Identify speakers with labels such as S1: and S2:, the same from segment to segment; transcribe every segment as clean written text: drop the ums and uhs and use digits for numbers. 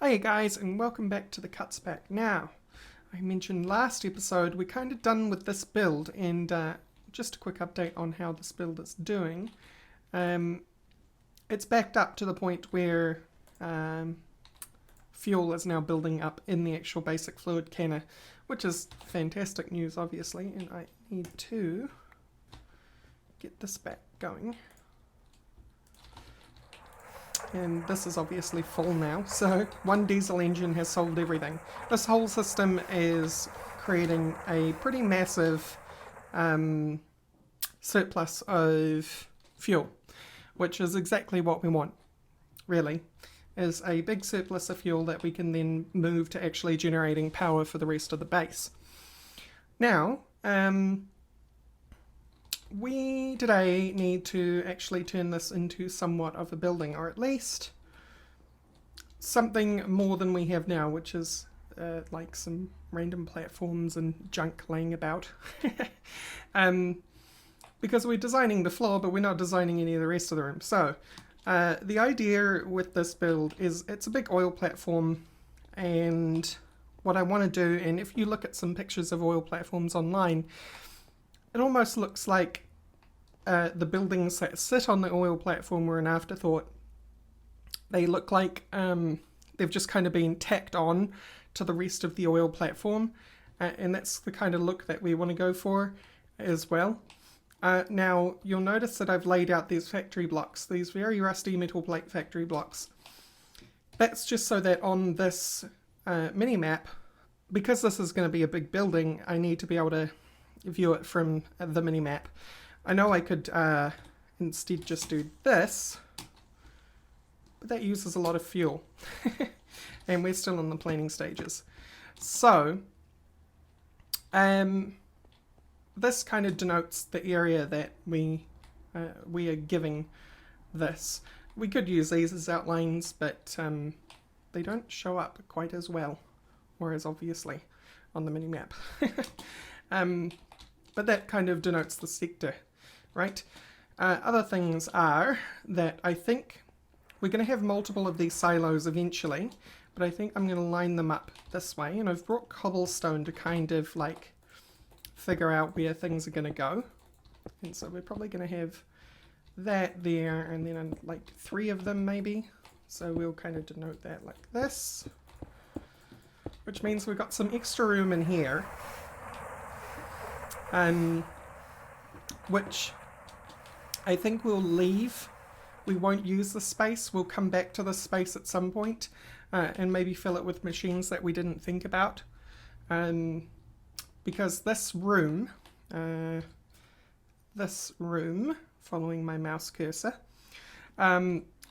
S1: Hey guys, and welcome back to the Cuts Pack. Now, I mentioned last episode we're kind of done with this build, and just a quick update on how this build is doing. It's backed up to the point where fuel is now building up in the actual basic fluid canner, which is fantastic news, obviously, and I need to get this back going. And this is obviously full now, so one diesel engine has solved everything. This whole system is creating a pretty massive surplus of fuel, which is exactly what we want, really, is a big surplus of fuel that we can then move to actually generating power for the rest of the base. Now, we today need to actually turn this into somewhat of a building, or at least something more than we have now, which is like some random platforms and junk laying about. Because we're designing the floor, but we're not designing any of the rest of the room. So the idea with this build is it's a big oil platform, and what I want to do, and if you look at some pictures of oil platforms online, it almost looks like the buildings that sit on the oil platform were an afterthought. They look like they've just kind of been tacked on to the rest of the oil platform, and that's the kind of look that we want to go for as well. Now, you'll notice that I've laid out these factory blocks, these very rusty metal plate factory blocks. That's just so that on this mini-map, because this is going to be a big building, I need to be able to view it from the mini-map. I know I could instead just do this, but that uses a lot of fuel. And we're still in the planning stages. So, this kind of denotes the area that we are giving this. We could use these as outlines, but they don't show up quite as well, or as obviously on the mini-map. But that kind of denotes the sector, right? Other things are that I think we're going to have multiple of these silos eventually, but I think I'm going to line them up this way, and I've brought cobblestone to kind of like figure out where things are going to go. And so we're probably going to have that there, and then like 3 of them maybe. So we'll kind of denote that like this, which means we've got some extra room in here. Which I think we'll leave. We won't use the space. We'll come back to the space at some point and maybe fill it with machines that we didn't think about. Because this room, following my mouse cursor,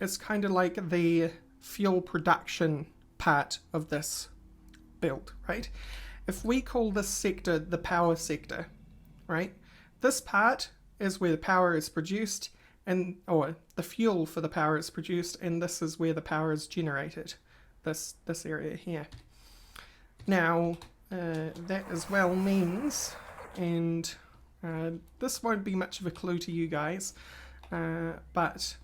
S1: is kind of like the fuel production part of this build, right? If we call this sector the power sector, right? This part is where the power is produced, or the fuel for the power is produced, and this is where the power is generated. This area here. Now, that as well means, and this won't be much of a clue to you guys, but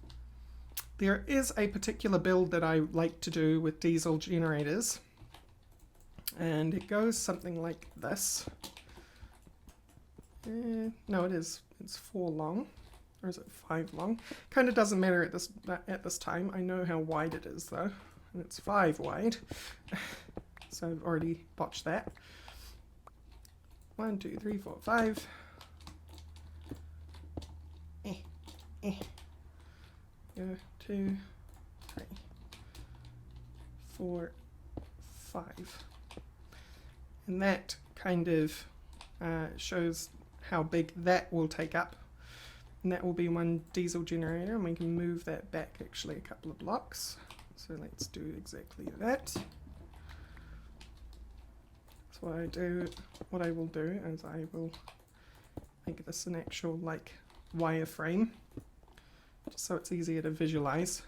S1: there is a particular build that I like to do with diesel generators, and it goes something like this. No, it's 4 long, or is it 5 long? Kind of doesn't matter at this time. I know how wide it is though, and it's 5 wide. So I've already botched that. 1, 2, 3, 4, 5. Go 2, 3, 4, 5, and that kind of shows how big that will take up, and that will be 1 diesel generator, and we can move that back actually a couple of blocks. So let's do exactly that. So what I will do is I will make this an actual like wireframe, just so it's easier to visualize.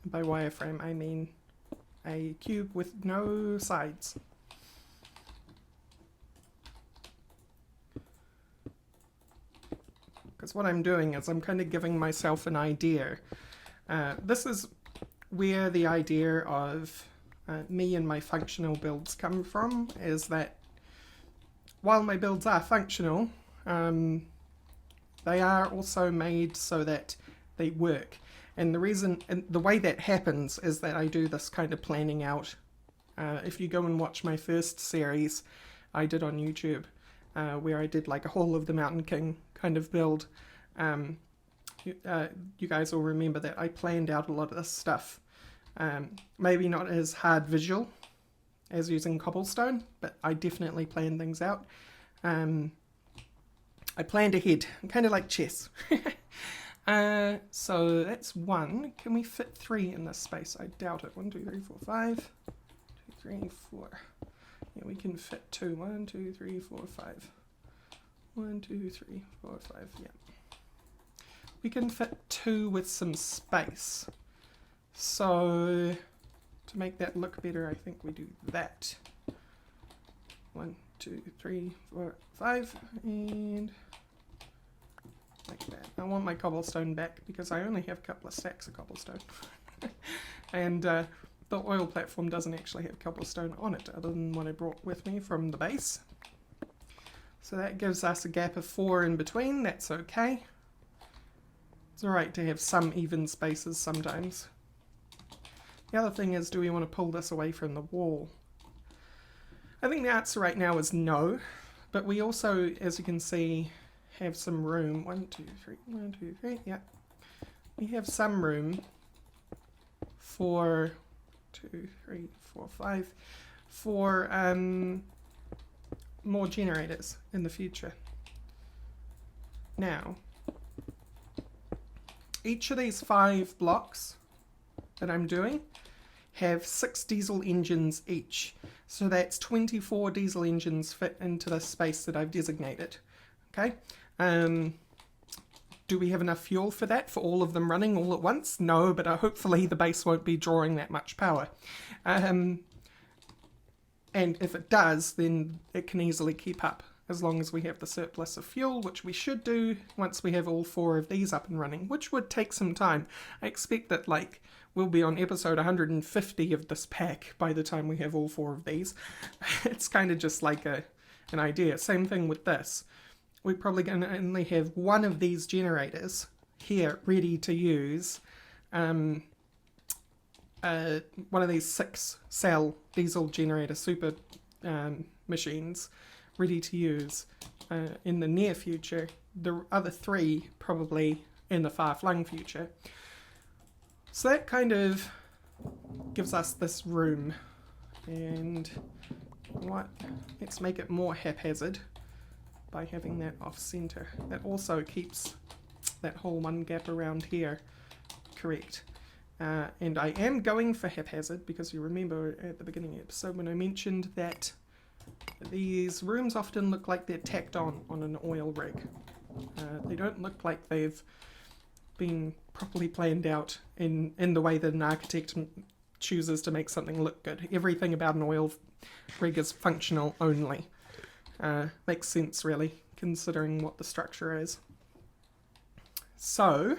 S1: And by wireframe I mean a cube with no sides. Because what I'm doing is I'm kind of giving myself an idea. This is where the idea of me and my functional builds come from, is that while my builds are functional, they are also made so that they work. And the reason, and the way that happens is that I do this kind of planning out. If you go and watch my first series I did on YouTube, where I did like a whole of the Mountain King kind of build, you guys will remember that I planned out a lot of this stuff. Maybe not as hard visual as using cobblestone, but I definitely planned things out. I planned ahead, kind of like chess. So that's 1. Can we fit 3 in this space? I doubt it. 1, 2, 3, 4, 5. 2, 3, 4. Yeah, we can fit 2. 1, 2, 3, 4, 5. 1, 2, 3, 4, 5. Yeah. We can fit 2 with some space. So to make that look better, I think we do that. 1, 2, 3, 4, 5, and like that. I want my cobblestone back because I only have a couple of stacks of cobblestone. And the oil platform doesn't actually have cobblestone on it other than what I brought with me from the base. So that gives us a gap of 4 in between. That's okay. It's alright to have some even spaces sometimes. The other thing is, do we want to pull this away from the wall? I think the answer right now is no, but we also, as you can see, have some room. 1, 2, 3, 1, 2, 3, yeah. We have some room for 2, 3, 4, 5 for more generators in the future. Now, each of these 5 blocks that I'm doing have 6 diesel engines each. So that's 24 diesel engines fit into the space that I've designated. Okay. Do we have enough fuel for that, for all of them running all at once? No, but hopefully the base won't be drawing that much power. And if it does, then it can easily keep up, as long as we have the surplus of fuel, which we should do once we have all 4 of these up and running, which would take some time. I expect that like we'll be on episode 150 of this pack by the time we have all 4 of these. It's kind of just like an idea. Same thing with this. We're probably going to only have 1 of these generators here ready to use. One of these 6-cell diesel generator super machines ready to use in the near future. The other 3 probably in the far-flung future. So that kind of gives us this room. And what? Let's make it more haphazard by having that off-center. That also keeps that whole 1 gap around here correct. And I am going for haphazard because you remember at the beginning of the episode when I mentioned that these rooms often look like they're tacked on an oil rig. They don't look like they've been properly planned out in the way that an architect chooses to make something look good. Everything about an oil rig is functional only. Makes sense really, considering what the structure is. So,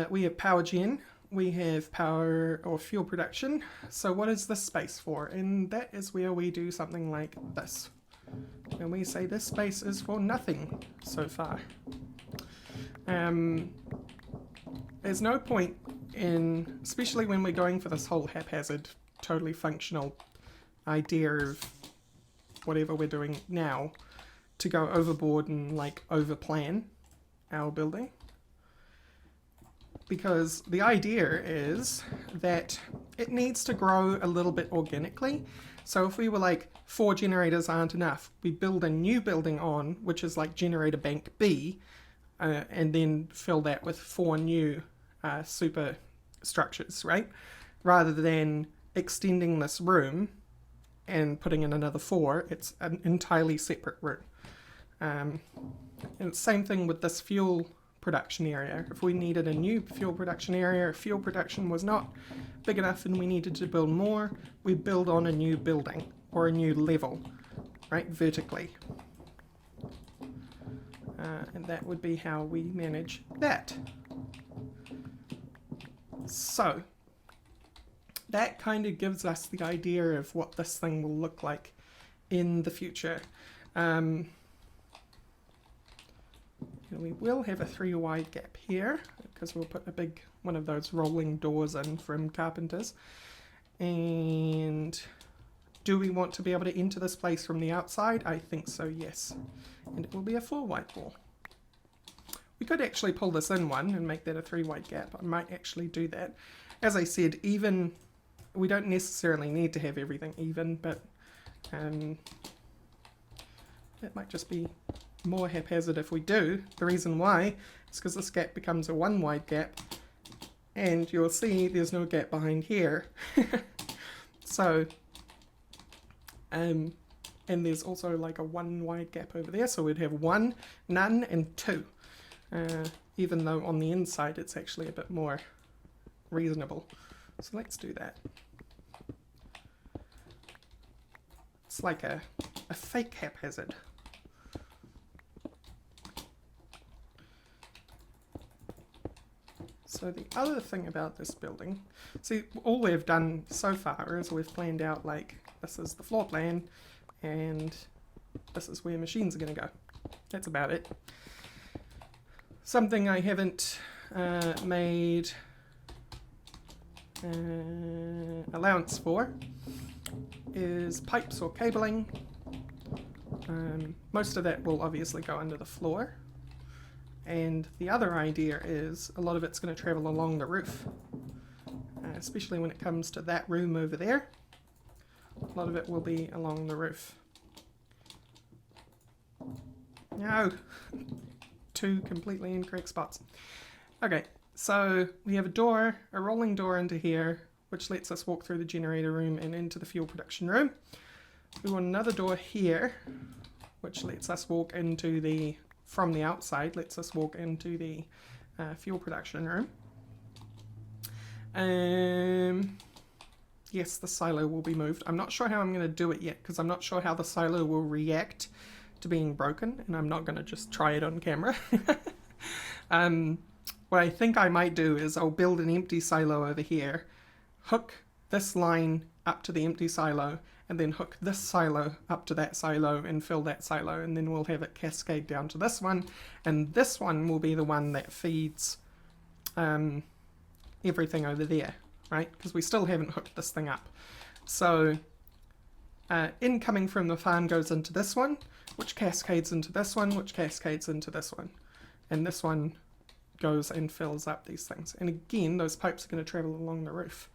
S1: we have power gen, we have power or fuel production. So what is this space for? And that is where we do something like this. And we say this space is for nothing so far. There's no point in, especially when we're going for this whole haphazard, totally functional idea of whatever we're doing now, to go overboard and like overplan our building. Because the idea is that it needs to grow a little bit organically. So if we were like 4 generators aren't enough, we build a new building on, which is like generator bank B, and then fill that with 4 new super structures, right? Rather than extending this room and putting in another 4, it's an entirely separate room. And same thing with this fuel production area. If we needed a new fuel production area, if fuel production was not big enough and we needed to build more, we build on a new building or a new level, right, vertically. and that would be how we manage that. So that kind of gives us the idea of what this thing will look like in the future. We will have a 3 wide gap here because we'll put a big one of those rolling doors in from carpenters. And do we want to be able to enter this place from the outside? I think so, yes. And it will be a 4 wide wall. We could actually pull this in one and make that a 3 wide gap. I might actually do that. As I said, even we don't necessarily need to have everything even, but it might just be more haphazard if we do. The reason why is because this gap becomes a 1 wide gap, and you'll see there's no gap behind here. So, and there's also like a 1 wide gap over there, so we'd have 1, none, and 2. Even though on the inside it's actually a bit more reasonable. So let's do that. It's like a fake haphazard. So the other thing about this building, see, all we've done so far is we've planned out like this is the floor plan and this is where machines are going to go. That's about it. Something I haven't made allowance for is pipes or cabling. Most of that will obviously go under the floor. And the other idea is a lot of it's going to travel along the roof, especially when it comes to that room over there. A lot of it will be along the roof. No! 2 completely incorrect spots. Okay, so we have a door, a rolling door into here, which lets us walk through the generator room and into the fuel production room. We want another door here, which lets us walk into the, from the outside, lets us walk into the fuel production room. Yes, the silo will be moved. I'm not sure how I'm going to do it yet, because I'm not sure how the silo will react to being broken, and I'm not going to just try it on camera. What I think I might do is I'll build an empty silo over here, hook this line up to the empty silo, and then hook this silo up to that silo and fill that silo, and then we'll have it cascade down to this one, and this one will be the one that feeds everything over there, right? Because we still haven't hooked this thing up. So incoming from the farm goes into this one, which cascades into this one, which cascades into this one, and this one goes and fills up these things. And again, those pipes are going to travel along the roof.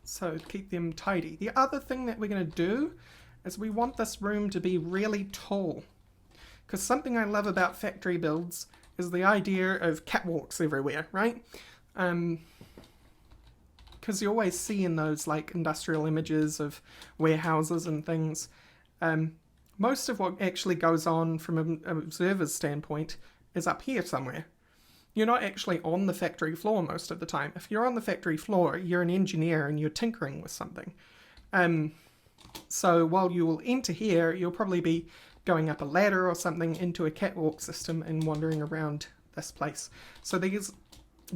S1: So keep them tidy. The other thing that we're going to do is we want this room to be really tall. Because something I love about factory builds is the idea of catwalks everywhere, right? Because you always see in those like industrial images of warehouses and things, most of what actually goes on from an observer's standpoint is up here somewhere. You're not actually on the factory floor most of the time. If you're on the factory floor, you're an engineer and you're tinkering with something. So while you will enter here, you'll probably be going up a ladder or something into a catwalk system and wandering around this place. So these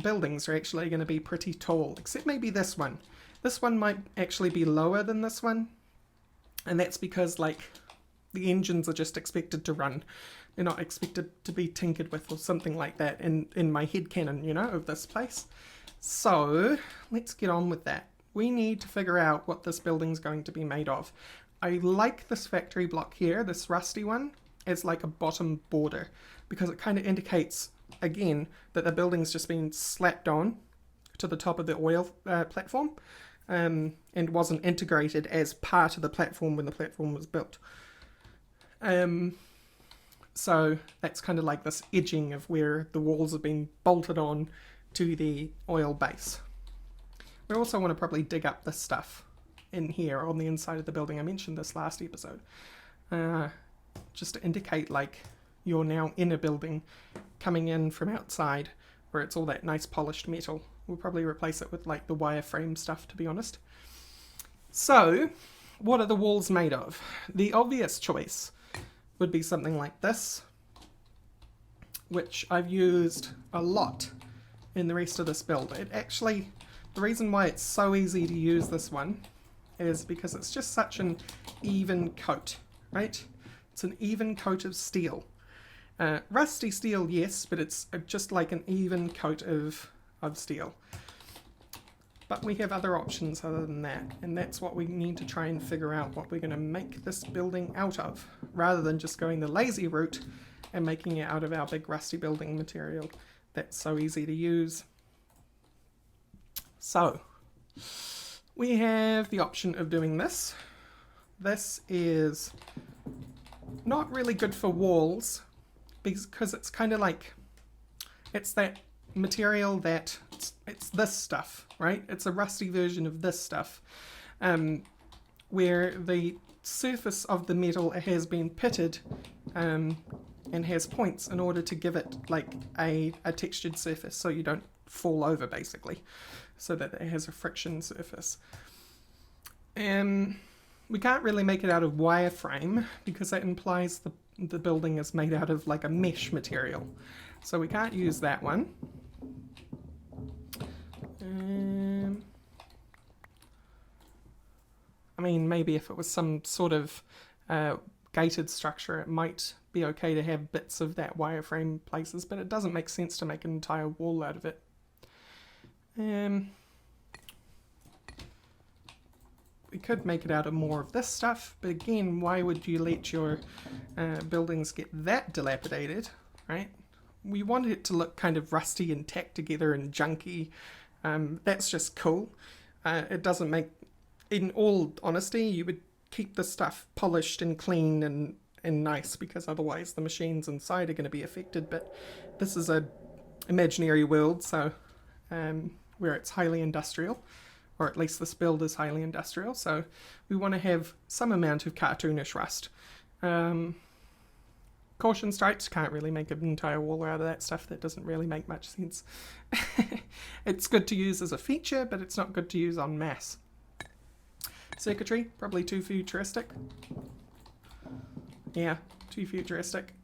S1: buildings are actually going to be pretty tall, except maybe this one. This one might actually be lower than this one, and that's because like the engines are just expected to run. They're not expected to be tinkered with or something like that in my headcanon, you know, of this place. So let's get on with that. We need to figure out what this building's going to be made of. I like this factory block here, this rusty one, as like a bottom border, because it kind of indicates, again, that the building's just been slapped on to the top of the oil platform and wasn't integrated as part of the platform when the platform was built. So that's kind of like this edging of where the walls have been bolted on to the oil base. We also want to probably dig up this stuff in here on the inside of the building. I mentioned this last episode. Just to indicate like you're now in a building coming in from outside where it's all that nice polished metal. We'll probably replace it with like the wireframe stuff, to be honest. So what are the walls made of? The obvious choice would be something like this, which I've used a lot in the rest of this build. It actually, the reason why it's so easy to use this one is because it's just such an even coat, right? It's an even coat of steel. Rusty steel, yes, but it's just like an even coat of steel. But we have other options other than that, and that's what we need to try and figure out what we're going to make this building out of, rather than just going the lazy route and making it out of our big rusty building material that's so easy to use. So, we have the option of doing this. This is not really good for walls, because it's kind of like, it's that material that it's this stuff, right? It's a rusty version of this stuff, where the surface of the metal has been pitted and has points in order to give it like a textured surface, so you don't fall over, basically, so that it has a friction surface. We can't really make it out of wireframe because that implies the building is made out of like a mesh material, so we can't use that one. I mean, maybe if it was some sort of gated structure, it might be okay to have bits of that wireframe places, but it doesn't make sense to make an entire wall out of it. We could make it out of more of this stuff, but again, why would you let your buildings get that dilapidated, right? We want it to look kind of rusty and tacked together and junky. That's just cool. It doesn't make, in all honesty, you would keep the stuff polished and clean and nice, because otherwise the machines inside are going to be affected. But this is a imaginary world, so where it's highly industrial, or at least this build is highly industrial, so we want to have some amount of cartoonish rust. Caution stripes, can't really make an entire wall out of that stuff. That doesn't really make much sense. It's good to use as a feature, but it's not good to use en masse. Circuitry, probably too futuristic. Yeah, too futuristic.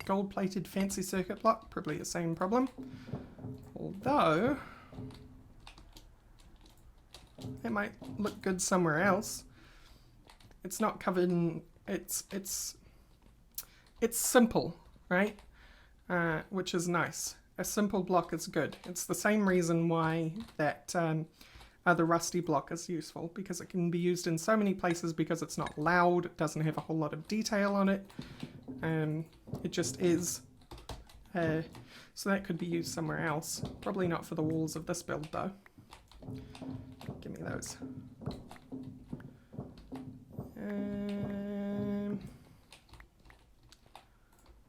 S1: Gold-plated fancy circuit block, probably the same problem. Although, it might look good somewhere else. It's not covered in, it's simple, right? Which is nice. A simple block is good. It's the same reason why that other rusty block is useful, because it can be used in so many places, because it's not loud, it doesn't have a whole lot of detail on it. It just is. So that could be used somewhere else. Probably not for the walls of this build though. Give me those.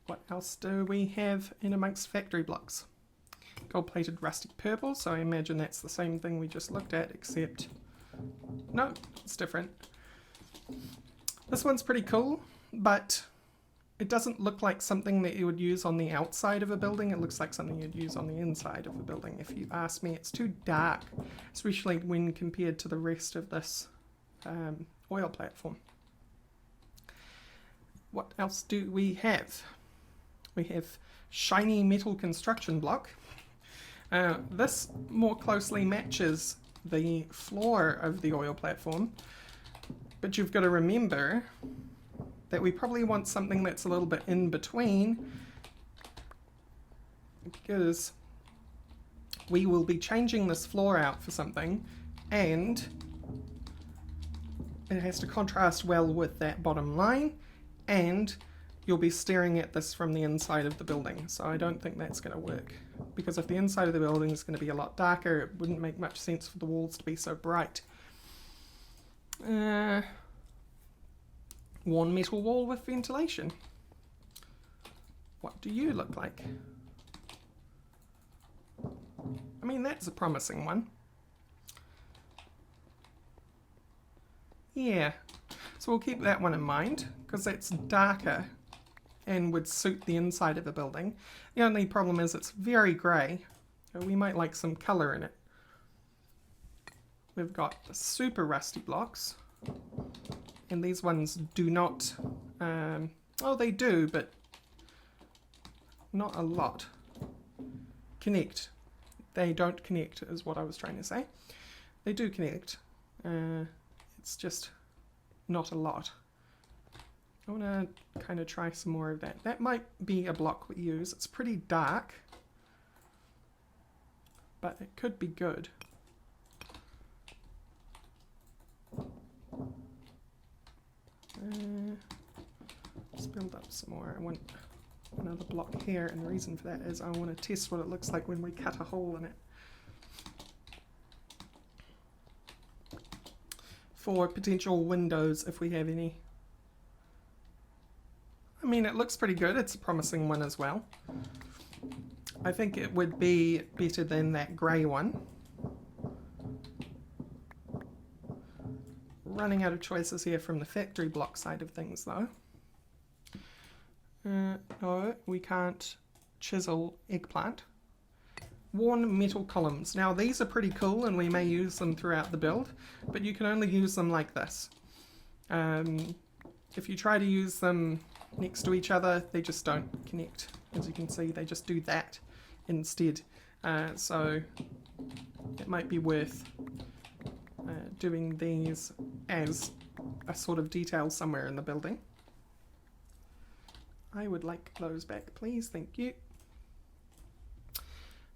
S1: What else do we have in amongst factory blocks? Gold-plated rusty purple, so I imagine that's the same thing we just looked at, except no, it's different. This one's pretty cool, but it doesn't look like something that you would use on the outside of a building. It looks like something you'd use on the inside of a building. If you ask me, it's too dark, especially when compared to the rest of this oil platform. What else do we have? We have shiny metal construction block. This more closely matches the floor of the oil platform, but you've got to remember that we probably want something that's a little bit in between, because we will be changing this floor out for something, and it has to contrast well with that bottom line, and you'll be staring at this from the inside of the building, so I don't think that's going to work, because if the inside of the building is going to be a lot darker, it wouldn't make much sense for the walls to be so bright. Worn metal wall with ventilation. What do you look like? I mean, that's a promising one. Yeah, so we'll keep that one in mind, because that's darker and would suit the inside of a building. The only problem is it's very grey, so we might like some colour in it. We've got the super rusty blocks, and these ones do not, oh they do, but not a lot, connect. They don't connect is what I was trying to say. They do connect, it's just not a lot. I want to kind of try some more of that. That might be a block we use. It's pretty dark, but it could be good. Let's build up some more. I want another block here, and the reason for that is I want to test what it looks like when we cut a hole in it. For potential windows, if we have any. I mean, it looks pretty good. It's a promising one as well. I think it would be better than that grey one. Running out of choices here from the factory block side of things though. No, we can't chisel eggplant. Worn metal columns. Now these are pretty cool and we may use them throughout the build, but you can only use them like this. If you try to use them next to each other, they just don't connect. As you can see, they just do that instead. So it might be worth doing these as a sort of detail somewhere in the building. I would like those back, please. Thank you.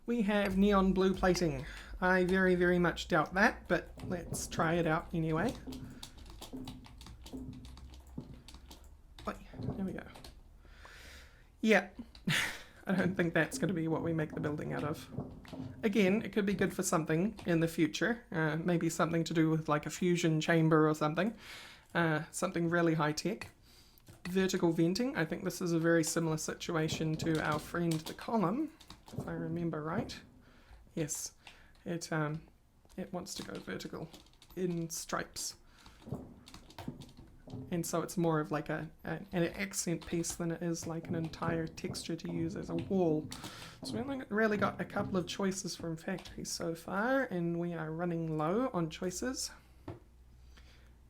S1: We have neon blue plating. I very, very much doubt that, but let's try it out anyway. Oh, there we go. Yeah, I don't think that's going to be what we make the building out of. Again, it could be good for something in the future. Maybe something to do with like a fusion chamber or something. Something really high tech. Vertical venting. I think this is a very similar situation to our friend the column, if I remember right. Yes, it wants to go vertical in stripes. And so it's more of like an accent piece than it is like an entire texture to use as a wall. So we only really got a couple of choices from factory so far, and we are running low on choices.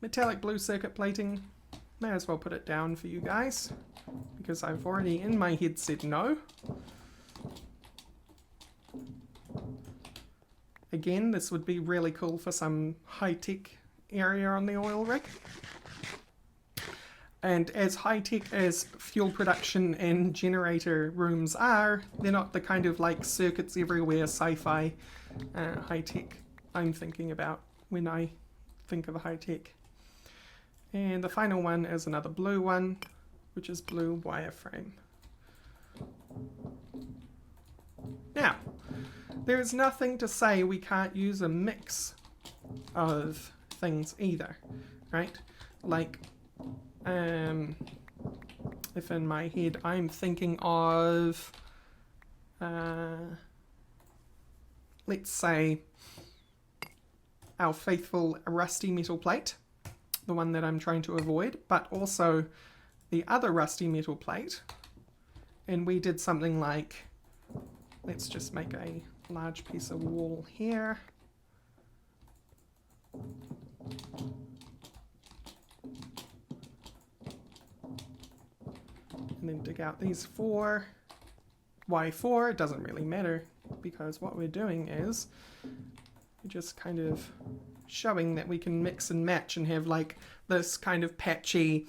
S1: Metallic blue circuit plating. May as well put it down for you guys, because I've already in my head said no. Again, this would be really cool for some high-tech area on the oil rig. And as high-tech as fuel production and generator rooms are, they're not the kind of like circuits everywhere sci-fi high-tech I'm thinking about when I think of a high-tech. And the final one is another blue one, which is blue wireframe. Now, there's nothing to say we can't use a mix of things either, right? Like, if in my head I'm thinking of, let's say, our faithful rusty metal plate, the one that I'm trying to avoid, but also the other rusty metal plate, and we did something like, let's just make a large piece of wall here. And then dig out these four. Why four? It doesn't really matter, because what we're doing is we're just kind of showing that we can mix and match and have like this kind of patchy,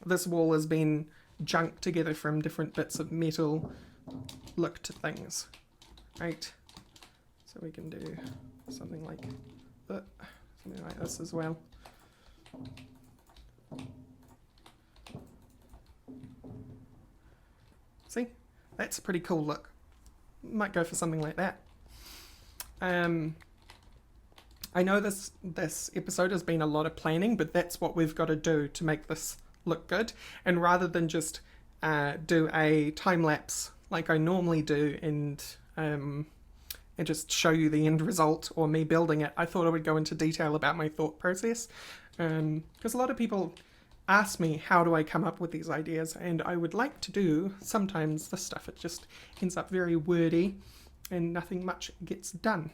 S1: this wall has been junked together from different bits of metal look to things, right? So we can do something like this as well. See, that's a pretty cool look. Might go for something like that. I know this episode has been a lot of planning, but that's what we've got to do to make this look good. And rather than just do a time lapse like I normally do and just show you the end result or me building it, I thought I would go into detail about my thought process. Because a lot of people ask me how do I come up with these ideas, and I would like to do sometimes this stuff. It just ends up very wordy and nothing much gets done.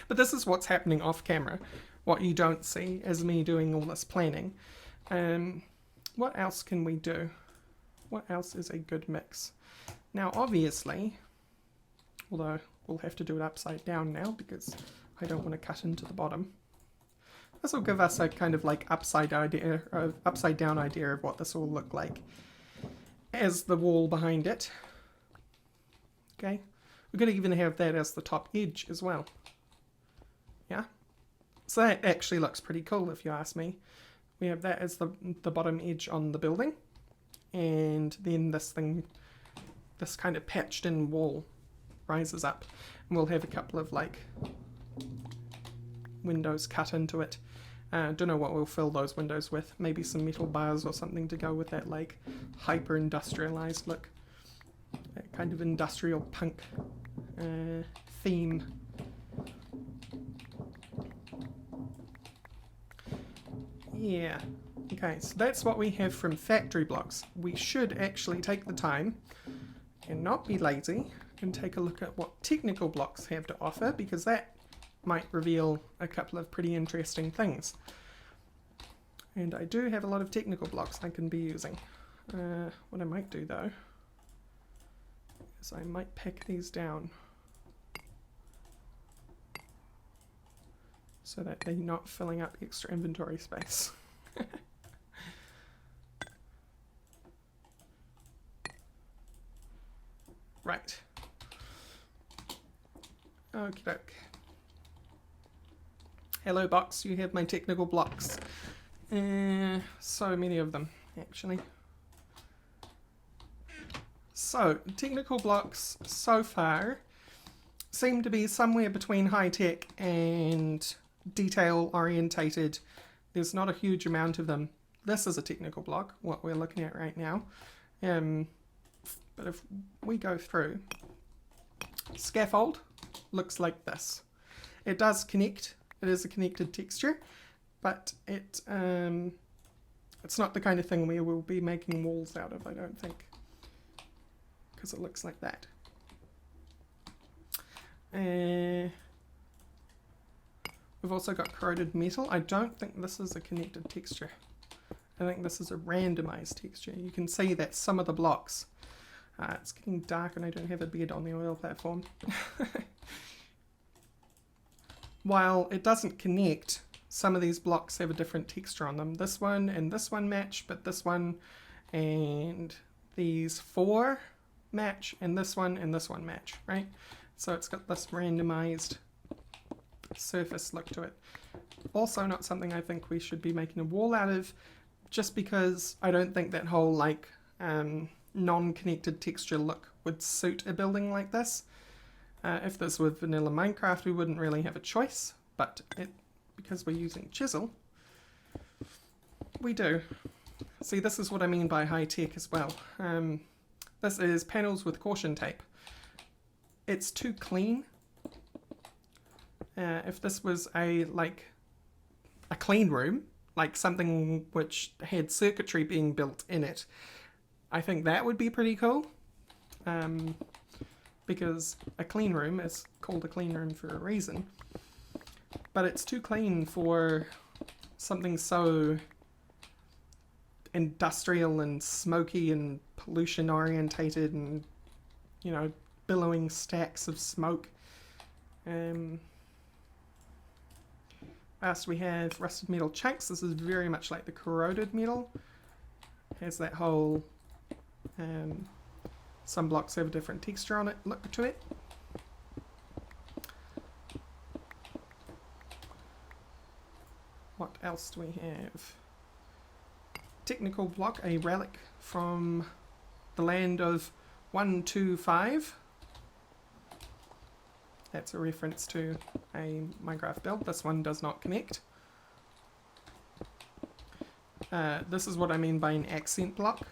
S1: But this is what's happening off camera. What you don't see is me doing all this planning. What else can we do? What else is a good mix? Now obviously, although we'll have to do it upside down now because I don't want to cut into the bottom. This will give us a kind of like upside down idea of what this will look like as the wall behind it. Okay, we're going to even have that as the top edge as well. Yeah, so that actually looks pretty cool if you ask me. We have that as the bottom edge on the building, and then this thing, this kind of patched in wall rises up, and we'll have a couple of like windows cut into it. Don't know what we'll fill those windows with. Maybe some metal bars or something to go with that like hyper industrialized look, that kind of industrial punk theme. Yeah, okay, so that's what we have from factory blocks. We should actually take the time and not be lazy and take a look at what technical blocks have to offer, because that might reveal a couple of pretty interesting things. And I do have a lot of technical blocks I can be using. What I might do though is I might pack these down so that they're not filling up extra inventory space. Right. Okie doke. Hello box, you have my technical blocks. So many of them, actually. So, technical blocks so far seem to be somewhere between high-tech and detail-orientated. There's not a huge amount of them. This is a technical block, what we're looking at right now. But if we go through, scaffold looks like this. It does connect. It is a connected texture, but it's not the kind of thing we will be making walls out of, I don't think, because it looks like that. We've also got corroded metal. I don't think this is a connected texture. I think this is a randomized texture. You can see that some of the blocks, it's getting dark and I don't have a bed on the oil platform. While it doesn't connect, some of these blocks have a different texture on them. This one and this one match, but this one and these four match, and this one match, right? So it's got this randomized surface look to it. Also not something I think we should be making a wall out of, just because I don't think that whole like non-connected texture look would suit a building like this. If this were vanilla Minecraft, we wouldn't really have a choice, but because we're using chisel, we do. See, this is what I mean by high tech as well. This is panels with caution tape. It's too clean. If this was a clean room, like something which had circuitry being built in it, I think that would be pretty cool. Because a clean room is called a clean room for a reason. But it's too clean for something so industrial and smoky and pollution orientated and, you know, billowing stacks of smoke. Last we have rusted metal chunks. This is very much like the corroded metal. Has that whole some blocks have a different texture on it, look to it. What else do we have? Technical block, a relic from the land of 125. That's a reference to a Minecraft build. This one does not connect. This is what I mean by an accent block.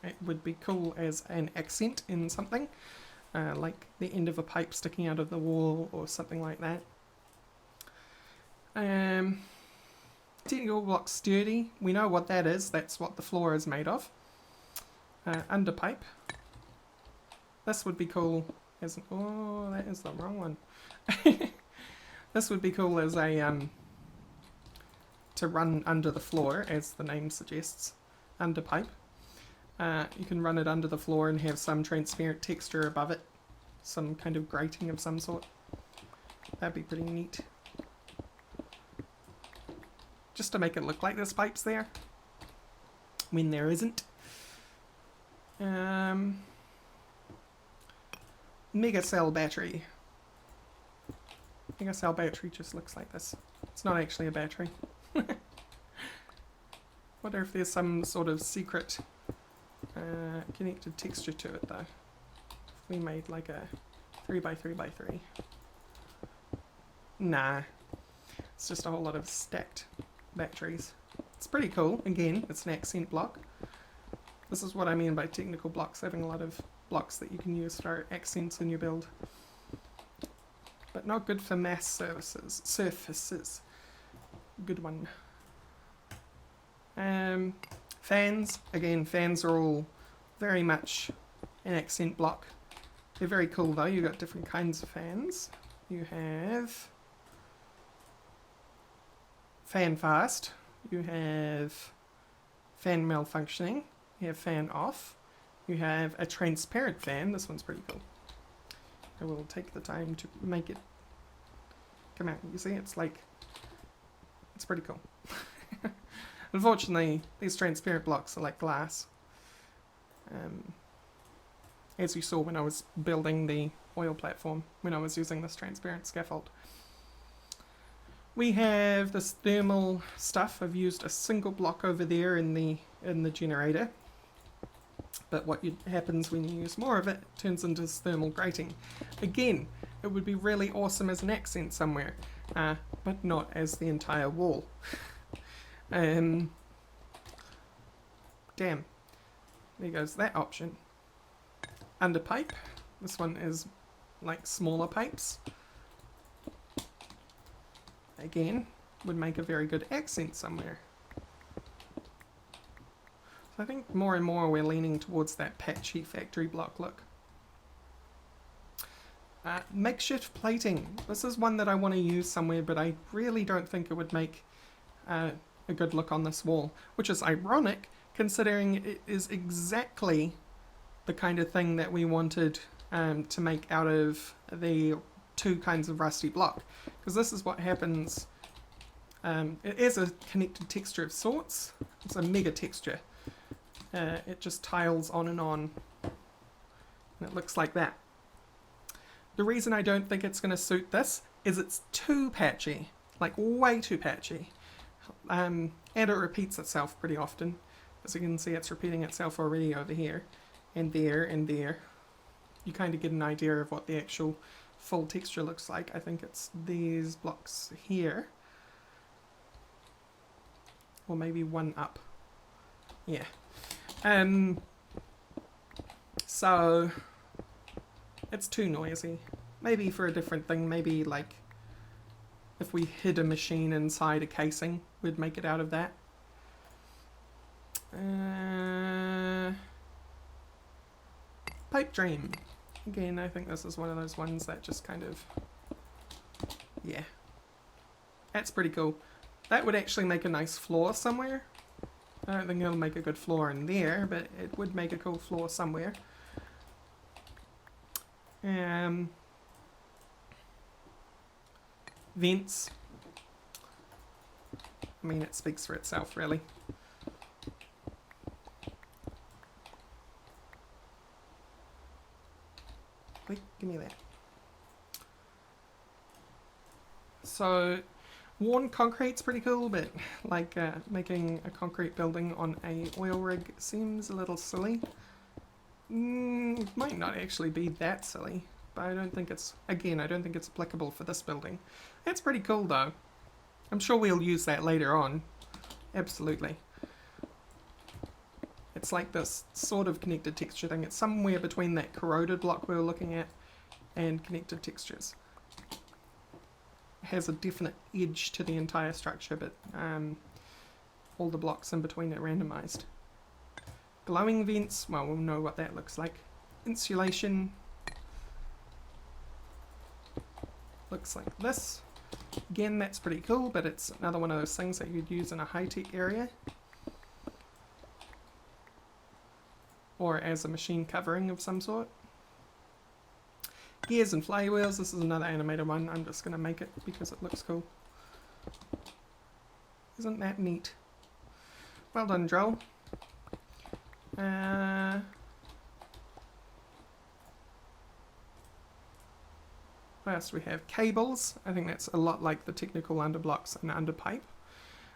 S1: It would be cool as an accent in something, like the end of a pipe sticking out of the wall or something like that. Technical block sturdy, we know what that is, that's what the floor is made of. Underpipe. This would be cool as, oh, that is the wrong one. This would be cool as a to run under the floor, as the name suggests, under pipe. You can run it under the floor and have some transparent texture above it, some kind of grating of some sort. That'd be pretty neat. Just to make it look like there's pipes there, when there isn't. Mega cell battery. Mega cell battery just looks like this. It's not actually a battery. Wonder if there's some sort of secret connected texture to it though. If we made like a 3x3x3. Nah. It's just a whole lot of stacked batteries. It's pretty cool. Again, it's an accent block. This is what I mean by technical blocks, having a lot of blocks that you can use for accents in your build. But not good for mass surfaces. Good one. Fans. Again, fans are all very much an accent block. They're very cool though. You've got different kinds of fans. You have fan fast. You have fan malfunctioning. You have fan off. You have a transparent fan. This one's pretty cool. I will take the time to make it come out. You see, it's pretty cool. Unfortunately, these transparent blocks are like glass. As you saw when I was building the oil platform, when I was using this transparent scaffold. We have this thermal stuff. I've used a single block over there in the generator. But what happens when you use more of it, turns into this thermal grating. Again, it would be really awesome as an accent somewhere, but not as the entire wall. Damn. There goes that option. Under pipe. This one is like smaller pipes. Again, would make a very good accent somewhere. I think more and more we're leaning towards that patchy factory block look. Makeshift plating. This is one that I want to use somewhere, but I really don't think it would make a good look on this wall, which is ironic considering it is exactly the kind of thing that we wanted to make out of the two kinds of rusty block. Because this is what happens. It is a connected texture of sorts. It's a mega texture. It just tiles on and on, and it looks like that. The reason I don't think it's going to suit this is it's too patchy, like way too patchy, and it repeats itself pretty often. As you can see, it's repeating itself already over here, and there, and there. You kind of get an idea of what the actual full texture looks like. I think it's these blocks here, or maybe one up. Yeah. So it's too noisy. Maybe for a different thing, maybe like if we hid a machine inside a casing, we'd make it out of that. Pipe dream. Again, I think this is one of those ones that just kind of, yeah. That's pretty cool. That would actually make a nice floor somewhere. I don't think it'll make a good floor in there, but it would make a cool floor somewhere. Vents. I mean, it speaks for itself, really. Wait, give me that. So, worn concrete's pretty cool, but like making a concrete building on a oil rig seems a little silly. It might not actually be that silly, but I don't think it's, again, I don't think it's applicable for this building. It's pretty cool though. I'm sure we'll use that later on. Absolutely. It's like this sort of connected texture thing. It's somewhere between that corroded block we were looking at and connected textures. Has a definite edge to the entire structure, but all the blocks in between are randomized. Glowing vents, well, we'll know what that looks like. Insulation looks like this. Again, that's pretty cool, but it's another one of those things that you'd use in a high-tech area. Or as a machine covering of some sort. Gears and flywheels, this is another animated one. I'm just going to make it because it looks cool. Isn't that neat? Well done, Joel. What else do we have? Cables. I think that's a lot like the technical underblocks and underpipe.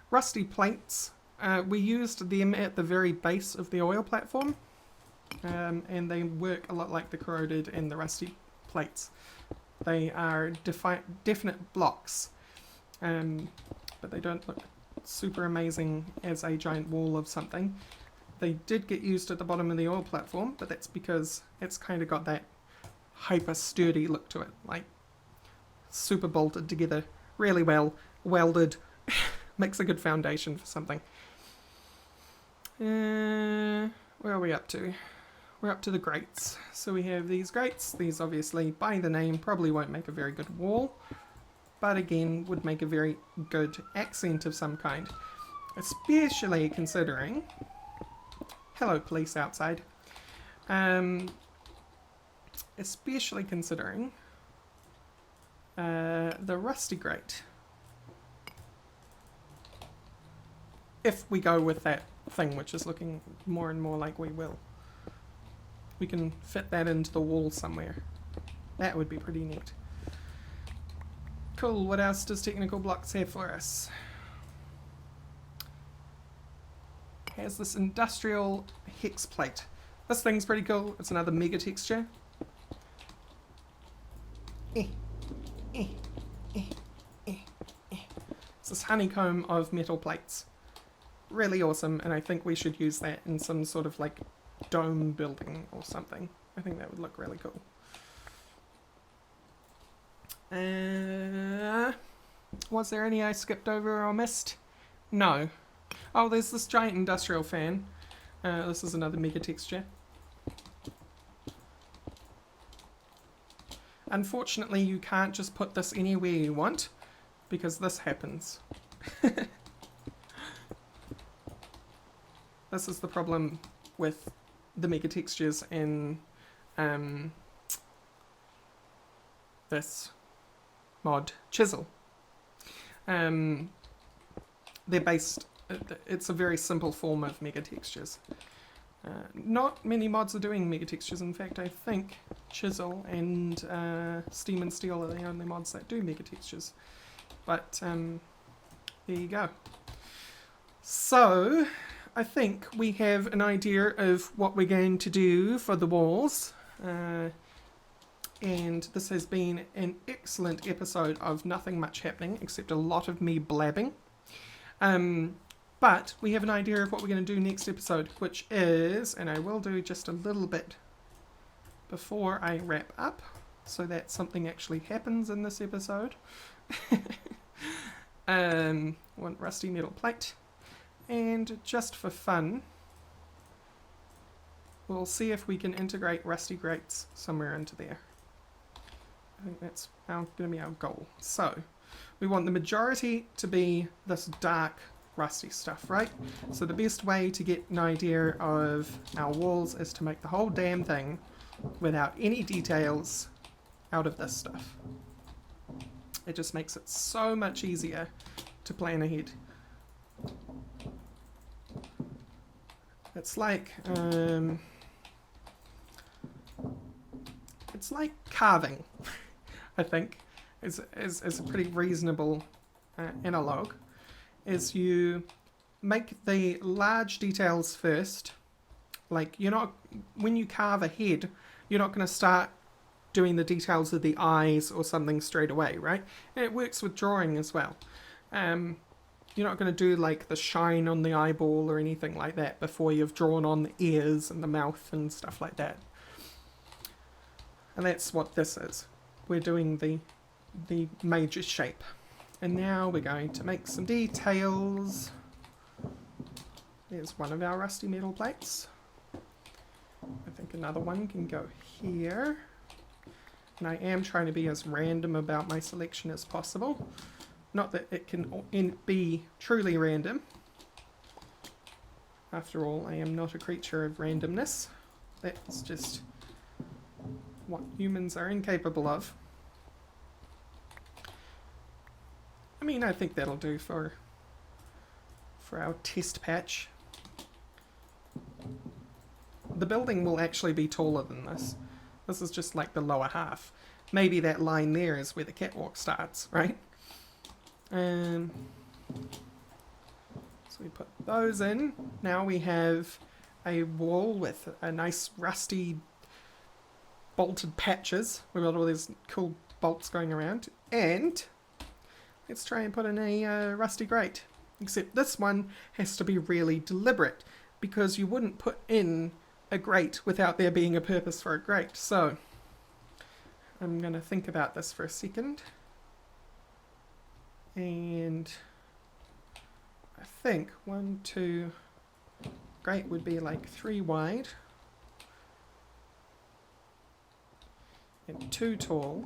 S1: Rusty plates. We used them at the very base of the oil platform. And they work a lot like the corroded and the rusty plates. They are definite blocks. But they don't look super amazing as a giant wall of something. They did get used at the bottom of the oil platform, but that's because it's kind of got that hyper sturdy look to it. Like, super bolted together really well, welded, makes a good foundation for something. Where are we up to? We're up to the grates. So we have these grates. These obviously, by the name, probably won't make a very good wall, but again, would make a very good accent of some kind. Especially considering... Hello, police outside. Especially considering the rusty grate. If we go with that thing, which is looking more and more like we will. We can fit that into the wall somewhere. That would be pretty neat. Cool, what else does Technical Blocks have for us? Has this industrial hex plate. This thing's pretty cool. It's another mega texture. It's this honeycomb of metal plates. Really awesome, and I think we should use that in some sort of like dome building or something. I think that would look really cool. Was there any I skipped over or missed? No. Oh, there's this giant industrial fan. This is another mega texture. Unfortunately, you can't just put this anywhere you want, because this happens. This is the problem with the mega textures in this mod chisel. They're based, it's a very simple form of mega textures. Not many mods are doing mega textures. In fact, I think Chisel and Steam and Steel are the only mods that do mega textures. But there you go. So I think we have an idea of what we're going to do for the walls. And this has been an excellent episode of nothing much happening except a lot of me blabbing. But we have an idea of what we're going to do next episode, which is, and I will do just a little bit before I wrap up, so that something actually happens in this episode. One rusty metal plate. And just for fun, we'll see if we can integrate rusty grates somewhere into there. I think that's going to be our goal. So, we want the majority to be this dark rusty stuff, right? So the best way to get an idea of our walls is to make the whole damn thing without any details out of this stuff. It just makes it so much easier to plan ahead. It's like carving, I think, is a pretty reasonable analog. Is you make the large details first. Like, you're not, when you carve a head, you're not going to start doing the details of the eyes or something straight away, right? And it works with drawing as well. You're not going to do like the shine on the eyeball or anything like that before you've drawn on the ears and the mouth and stuff like that. And that's what this is. We're doing the major shape. And now we're going to make some details. There's one of our rusty metal plates. I think another one can go here. And I am trying to be as random about my selection as possible. Not that it can be truly random. After all, I am not a creature of randomness. That's just what humans are incapable of. I mean, I think that'll do for our test patch. The building will actually be taller than this. This is just like the lower half. Maybe that line there is where the catwalk starts, right? So we put those in. Now we have a wall with a nice rusty bolted patches. We've got all these cool bolts going around. And let's try and put in a rusty grate. Except this one has to be really deliberate, because you wouldn't put in a grate without there being a purpose for a grate. So I'm going to think about this for a second. And I think 1, 2, grate would be like 3 wide and 2 tall.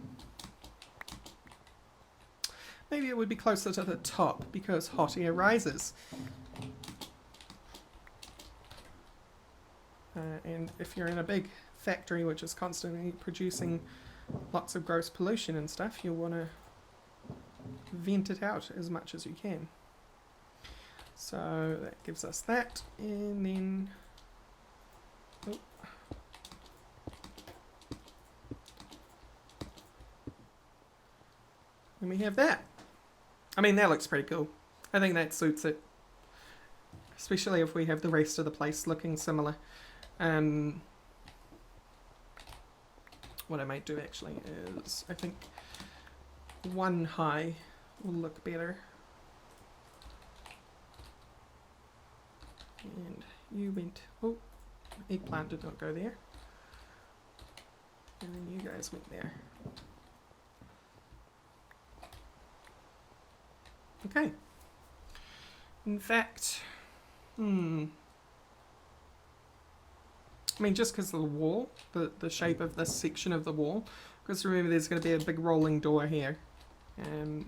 S1: Maybe it would be closer to the top because hot air rises. And if you're in a big factory which is constantly producing lots of gross pollution and stuff, you'll want to vent it out as much as you can. So that gives us that, and then and we have that. I mean, that looks pretty cool. I think that suits it, especially if we have the rest of the place looking similar. What I might do actually is, I think 1 high will look better. And you went, oh, eggplant did not go there. And then you guys went there. Okay. In fact, I mean, just because of the wall, the shape of this section of the wall, because remember there's going to be a big rolling door here. In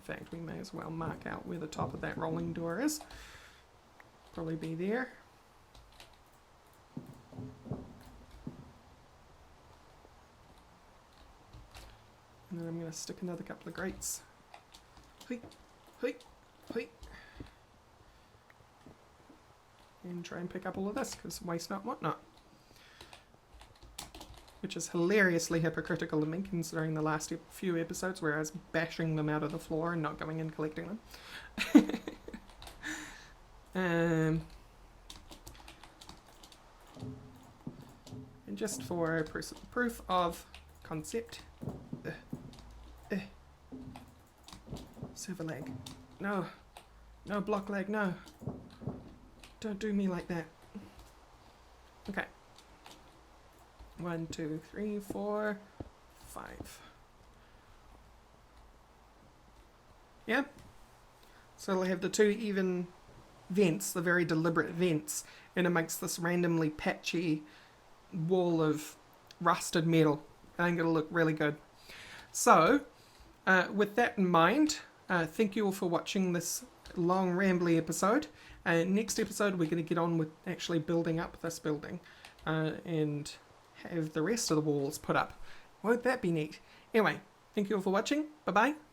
S1: fact, we may as well mark out where the top of that rolling door is. Probably be there. And then I'm going to stick another couple of grates. Hoi, hoi, hoi. And try and pick up all of this, because waste not, what not. Which is hilariously hypocritical of me, considering the last few episodes where I was bashing them out of the floor and not going and collecting them. And just for proof of concept, server lag. No, no block lag, no. Don't do me like that. Okay. 1, 2, 3, 4, 5. Yeah. So it'll have the 2 even vents, the very deliberate vents, in amongst this randomly patchy wall of rusted metal. I think it'll look really good. So, with that in mind, thank you all for watching this long rambly episode. Next episode we're going to get on with actually building up this building and have the rest of the walls put up. Won't that be neat? Anyway, thank you all for watching. Bye bye.